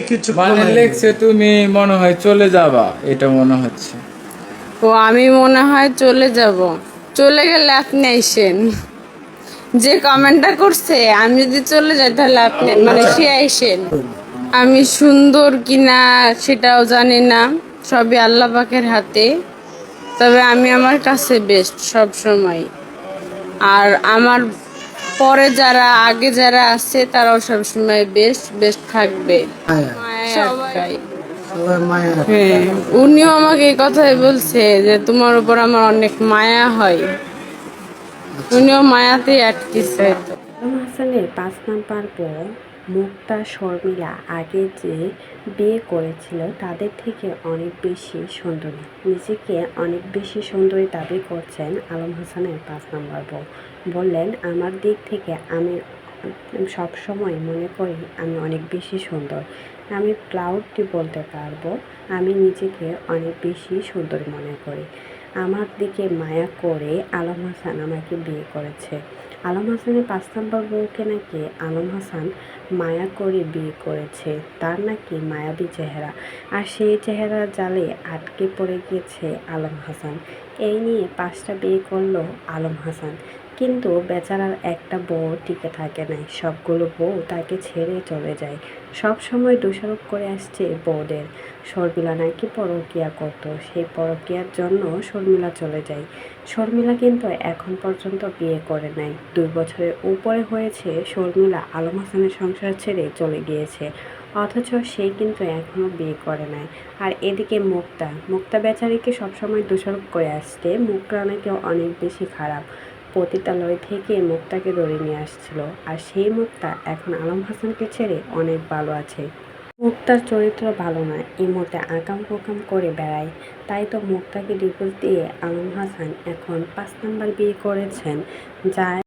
কিছু মানে লেখছে তুমি মনে হয় চলে যাবা, এটা মনে হচ্ছে। ও আমি মনে হয় চলে যাব। চলে গেলে আপনি আইসেন। যে কমেন্টটা করছে আমি যদি চলে যাই তাহলে আপনি মানে সে আইসেন। আমি সুন্দর কিনা সেটাও জানি না, সবই আল্লাহ পাকের হাতে। তবে আমি আমার কাছে বেস্ট সব সময়। আর আমার পরে যারা আগে যারা আছে তারাও সবসময় বেস্ট বেস্ট থাকবে। মায়া একটাই। সবাই মায়া। হ্যাঁ, উনিও আমাকে এই কথাই বলছে যে তোমার উপর আমার অনেক মায়া হয়। উনিও মায়াতেই আটকেছে হয়তো। আলম হাসানের ৫ নাম্বার বউ মুক্তা শর্মিলা আগে যে বিয়ে করেছিল তাদের থেকে অনেক বেশি সুন্দরী। নিজেকে অনেক বেশি সুন্দরী দাবি করছেন আলম হাসানের ৫ নাম্বার বউ। বললেন, আমার দিক থেকে আমি সবসময় মনে করি আমি অনেক বেশি সুন্দর। আমি প্রাউডলি বলতে পারবো আমি নিজেকে অনেক বেশি সুন্দর মনে করি। আমার দিকে মায়া করে আলম হাসান আমাকে বিয়ে করেছে। আলম হাসানের ৫ নাম্বার বউকে নাকি আলম হাসান মায়া করে বিয়ে করেছে। তার নাকি মায়াবী চেহারা, আর সেই চেহারার জালে আটকে পড়ে গিয়েছে আলম হাসান। এই নিয়ে ৫টা বিয়ে করলো আলম হাসান, কিন্তু বেচারার একটা বউ টিকে থাকে নাই। সবগুলো বউ তাকে ছেড়ে চলে যায়। সব সময় দোষারোপ করে আসছে বউদের। শর্মিলা নাকি পরকীয়া করত, সেই পরকীয়ার জন্য শর্মিলা চলে যায়। শর্মিলা কিন্তু এখন পর্যন্ত বিয়ে করে নাই। ২ বছরের উপরে হয়েছে শর্মিলা আলম হাসানের সংসার ছেড়ে চলে গিয়েছে, অথচ সে কিন্তু এখনো বিয়ে করে নাই। আর এদিকে মুক্তা বেচারিকে সবসময় দোষারোপ করে আসছে। মুক্তা নাকি অনেক বেশি খারাপ, পতিতালয় থেকে মুক্তাকে ধরে নিয়ে আসছিল। আর সেই মুক্তা এখন আলম হাসানকে ছেড়ে অনেক ভালো আছে। মুক্তার চরিত্র ভালো নয়, এই মুহূর্তে আকাম কুকাম করে বেড়ায়। তাই তো মুক্তাকে ডিভোর্স দিয়ে আলম হাসান এখন ৫ নাম্বার বিয়ে করেছেন, যা